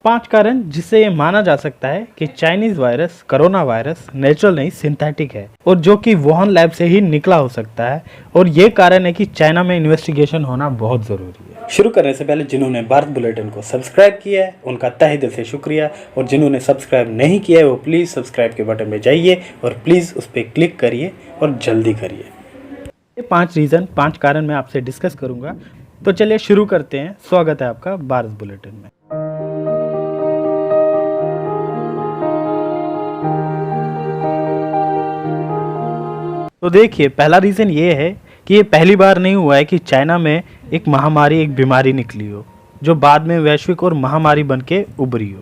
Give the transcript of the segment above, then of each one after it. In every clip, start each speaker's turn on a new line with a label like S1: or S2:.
S1: 5 कारण जिससे ये माना जा सकता है कि Chinese virus corona virus natural नहीं सिंथेटिक है और जो कि वुहान लैब से ही निकला हो सकता है। और ये कारण है कि चाइना में इन्वेस्टिगेशन होना बहुत ज़रूरी है। शुरू करने से पहले जिन्होंने भारत बुलेटिन को सब्सक्राइब किया है उनका तहे दिल से शुक्रिया, और जिन्होंने सब्सक्राइब नहीं किया है वो प्लीज़ सब्सक्राइब के बटन पर जाइए और प्लीज़ उस पर क्लिक करिए और जल्दी करिए। ये 5 कारण मैं आपसे डिस्कस करूँगा। तो चलिए शुरू करते हैं। स्वागत है आपका भारत बुलेटिन में। तो देखिए, पहला रीज़न ये है कि ये पहली बार नहीं हुआ है कि चाइना में एक महामारी, एक बीमारी निकली हो जो बाद में वैश्विक और महामारी बन के उभरी हो।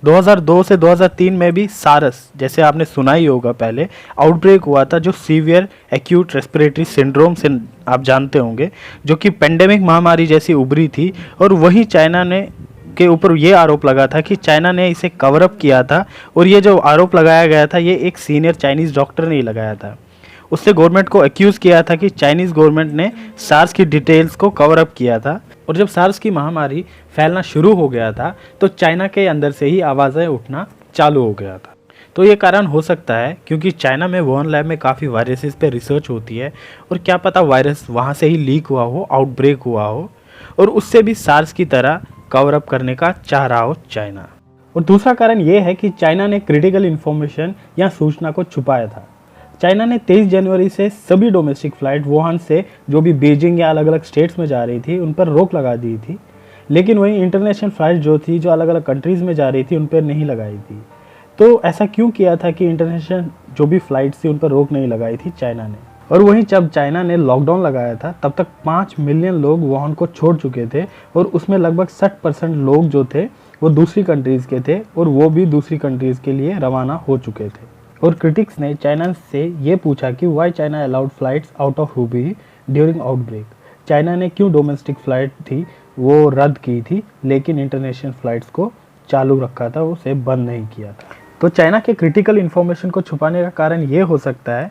S1: 2002 से 2003 में भी सारस, जैसे आपने सुना ही होगा, पहले आउटब्रेक हुआ था जो सीवियर एक्यूट रेस्पिरेटरी सिंड्रोम से आप जानते होंगे, जो कि पेंडेमिक महामारी जैसी उभरी थी। और वही चाइना ने के ऊपर ये आरोप लगा था कि चाइना ने इसे कवर अप किया था। और ये जो आरोप लगाया गया था ये एक सीनियर चाइनीज़ डॉक्टर ने ही लगाया था। उससे गवर्नमेंट को एक्यूज़ किया था कि चाइनीज़ गवर्नमेंट ने सार्स की डिटेल्स को कवर अप किया था। और जब सार्स की महामारी फैलना शुरू हो गया था तो चाइना के अंदर से ही आवाज़ें उठना चालू हो गया था। तो ये कारण हो सकता है क्योंकि चाइना में वुहान लैब में काफ़ी वायरसेस पे रिसर्च होती है और क्या पता वायरस वहाँ से ही लीक हुआ हो, आउटब्रेक हुआ हो और उससे भी सार्स की तरह कवर अप करने का चाह रहा हो चाइना। और दूसरा कारण ये है कि चाइना ने क्रिटिकल इन्फॉर्मेशन या सूचना को छुपाया था। चाइना ने 23 जनवरी से सभी डोमेस्टिक फ़्लाइट वुहान से जो भी बीजिंग या अलग अलग स्टेट्स में जा रही थी उन पर रोक लगा दी थी, लेकिन वहीं इंटरनेशनल फ़्लाइट जो थी जो अलग अलग कंट्रीज़ में जा रही थी उन पर नहीं लगाई थी। तो ऐसा क्यों किया था कि इंटरनेशनल जो भी फ़्लाइट्स थी उन पर रोक नहीं लगाई थी चाइना ने। और वहीं जब चाइना ने लॉकडाउन लगाया था तब तक 5 मिलियन लोग वुहान को छोड़ चुके थे और उसमें लगभग 60% लोग जो थे वो दूसरी कंट्रीज़ के थे और वो भी दूसरी कंट्रीज़ के लिए रवाना हो चुके थे। और क्रिटिक्स ने चाइना से ये पूछा कि why China allowed flights out of Hubei during outbreak. China ने क्यों डोमेस्टिक फ़्लाइट थी वो रद्द की थी लेकिन इंटरनेशनल फ़्लाइट्स को चालू रखा था, उसे बंद नहीं किया था। तो चाइना के क्रिटिकल इन्फॉर्मेशन को छुपाने का कारण ये हो सकता है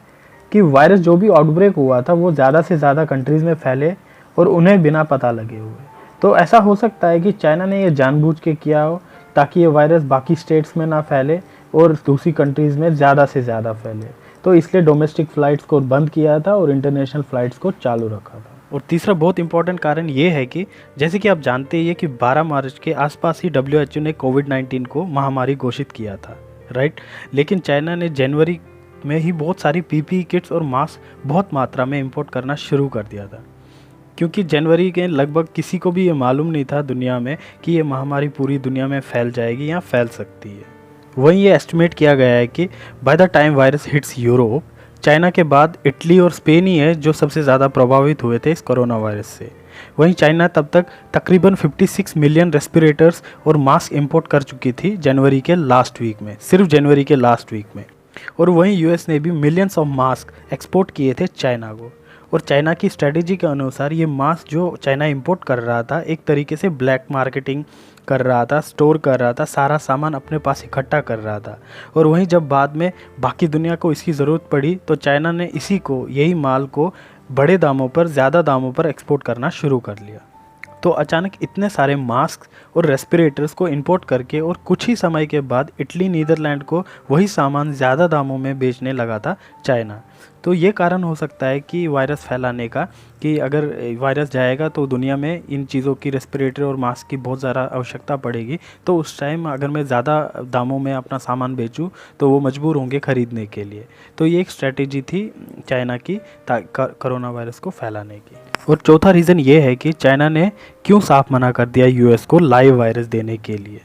S1: कि वायरस जो भी आउटब्रेक हुआ था वो ज़्यादा से ज़्यादा कंट्रीज़ में फैले और उन्हें बिना पता लगे हुए। तो ऐसा हो सकता है कि चाइना ने ये जानबूझ के किया हो ताकि ये वायरस बाकी स्टेट्स में ना फैले और दूसरी कंट्रीज़ में ज़्यादा से ज़्यादा फैले। तो इसलिए डोमेस्टिक फ़्लाइट्स को बंद किया था और इंटरनेशनल फ़्लाइट्स को चालू रखा था। और तीसरा बहुत इंपॉर्टेंट कारण ये है कि जैसे कि आप जानते हैं कि 12 मार्च के आसपास ही WHO ने कोविड-19 को महामारी घोषित किया था, राइट। लेकिन चाइना ने जनवरी में ही बहुत सारी PPE किट्स और मास्क बहुत मात्रा में इंपोर्ट करना शुरू कर दिया था, क्योंकि जनवरी के लगभग किसी को भी ये मालूम नहीं था दुनिया में कि ये महामारी पूरी दुनिया में फैल जाएगी या फैल सकती है। वहीं ये एस्टिमेट किया गया है कि by the time virus hits Europe, China के बाद इटली और स्पेन ही है जो सबसे ज़्यादा प्रभावित हुए थे इस कोरोना वायरस से। वहीं चाइना तब तक तकरीबन 56 मिलियन रेस्पिरेटर्स और मास्क इंपोर्ट कर चुकी थी जनवरी के लास्ट वीक में, सिर्फ जनवरी के लास्ट वीक में। और वहीं US ने भी मिलियंस ऑफ मास्क एक्सपोर्ट किए थे चाइना को। और चाइना की स्ट्रेटेजी के अनुसार ये मास्क जो चाइना इंपोर्ट कर रहा था एक तरीके से ब्लैक मार्केटिंग कर रहा था, स्टोर कर रहा था, सारा सामान अपने पास इकट्ठा कर रहा था। और वहीं जब बाद में बाकी दुनिया को इसकी ज़रूरत पड़ी तो चाइना ने इसी को, यही माल को बड़े दामों पर, ज़्यादा दामों पर एक्सपोर्ट करना शुरू कर लिया। तो अचानक इतने सारे मास्क और रेस्पिरेटर्स को इंपोर्ट करके और कुछ ही समय के बाद इटली, नीदरलैंड को वही सामान ज़्यादा दामों में बेचने लगा था चाइना। तो ये कारण हो सकता है कि वायरस फैलाने का, कि अगर वायरस जाएगा तो दुनिया में इन चीज़ों की, रेस्पिरेटर और मास्क की बहुत ज़्यादा आवश्यकता पड़ेगी। तो उस टाइम अगर मैं ज़्यादा दामों में अपना सामान बेचूं तो वो मजबूर होंगे ख़रीदने के लिए। तो ये एक स्ट्रेटेजी थी चाइना की कोरोना वायरस को फैलाने की। और चौथा रीज़न ये है कि चाइना ने क्यों साफ मना कर दिया US को लाइव वायरस देने के लिए।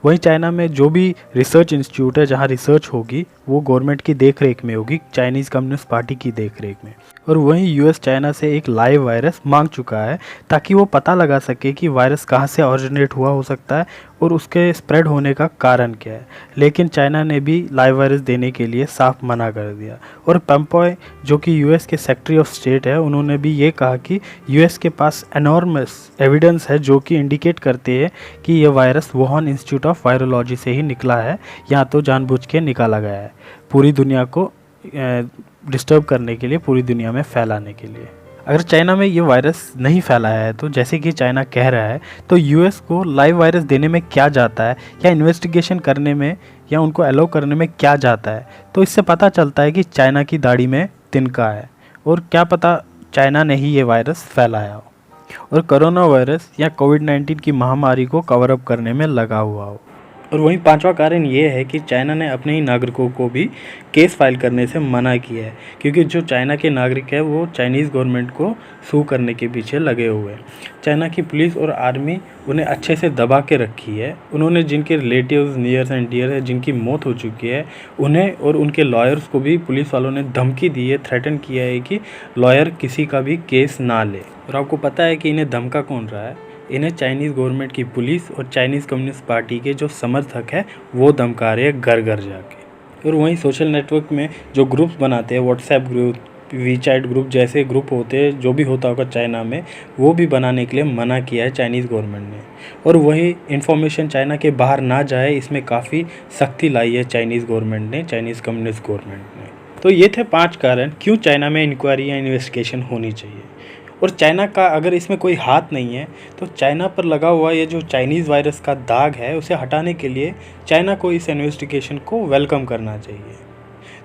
S1: वहीं चाइना में जो भी रिसर्च इंस्टीट्यूट है जहां रिसर्च होगी वो गवर्नमेंट की देखरेख में होगी, चाइनीज़ कम्युनिस्ट पार्टी की देखरेख में। और वहीं US चाइना से एक लाइव वायरस मांग चुका है ताकि वो पता लगा सके कि वायरस कहां से ऑरिजिनेट हुआ हो सकता है और उसके स्प्रेड होने का कारण क्या है। लेकिन चाइना ने भी लाइव वायरस देने के लिए साफ मना कर दिया। और पोम्पेओ जो कि US के सेक्रेटरी ऑफ स्टेट है, उन्होंने भी ये कहा कि US के पास एनॉर्मस एविडेंस है जो कि इंडिकेट करते हैं कि यह virus Wuhan institute of virology से ही निकला है, या तो जानबूझ के निकाला गया है पूरी दुनिया को डिस्टर्ब करने के लिए, पूरी दुनिया में फैलाने के लिए। अगर चाइना में ये वायरस नहीं फैलाया है तो जैसे कि चाइना कह रहा है, तो यूएस को लाइव वायरस देने में क्या जाता है, या इन्वेस्टिगेशन करने में या उनको अलाउ करने में क्या जाता है। तो इससे पता चलता है कि चाइना की दाढ़ी में तिनका है, और क्या पता चाइना ने ही ये वायरस फैलाया हो और कोरोना वायरस या कोविड-19 की महामारी को कवर अप करने में लगा हुआ हो। और वहीं पांचवा कारण ये है कि चाइना ने अपने ही नागरिकों को भी केस फाइल करने से मना किया है, क्योंकि जो चाइना के नागरिक है वो चाइनीज़ गवर्नमेंट को सू करने के पीछे लगे हुए हैं। चाइना की पुलिस और आर्मी उन्हें अच्छे से दबा के रखी है। उन्होंने जिनके रिलेटिव्स नियर्स एंड डियर है, जिनकी मौत हो चुकी है, उन्हें और उनके लॉयर्स को भी पुलिस वालों ने धमकी दी है, थ्रेटन किया है कि लॉयर किसी का भी केस ना ले। और आपको पता है कि इन्हें धमका कौन रहा है? इन्हें चाइनीज़ गवर्नमेंट की पुलिस और चाइनीज़ कम्युनिस्ट पार्टी के जो समर्थक हैं वो धमका रहे हैं घर घर जाके। और वहीं सोशल नेटवर्क में जो ग्रुप्स बनाते हैं, व्हाट्सएप ग्रुप, वीचैट ग्रुप जैसे ग्रुप होते हैं, जो भी होता होगा चाइना में, वो भी बनाने के लिए मना किया है चाइनीज़ गवर्नमेंट ने। और वही इन्फॉर्मेशन चाइना के बाहर ना जाए, इसमें काफ़ी सख्ती लाई है चाइनीज़ गवर्नमेंट ने, चाइनीज़ कम्युनिस्ट गवर्नमेंट ने। तो ये थे 5 कारण क्यों चाइना में इंक्वायरी या इन्वेस्टिगेशन होनी चाहिए। और चाइना का अगर इसमें कोई हाथ नहीं है, तो चाइना पर लगा हुआ ये जो चाइनीज़ वायरस का दाग है उसे हटाने के लिए चाइना को इस इन्वेस्टिगेशन को वेलकम करना चाहिए।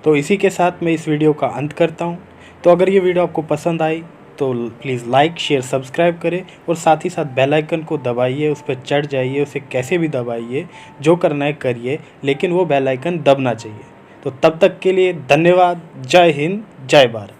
S1: तो इसी के साथ मैं इस वीडियो का अंत करता हूँ। तो अगर ये वीडियो आपको पसंद आई तो प्लीज़ लाइक शेयर सब्सक्राइब करें, और साथ ही साथ बेल आइकन को दबाइए, उस पर चढ़ जाइए, उसे कैसे भी दबाइए, जो करना है करिए, लेकिन वो बेल आइकन दबना चाहिए। तो तब तक के लिए धन्यवाद। जय हिंद, जय भारत।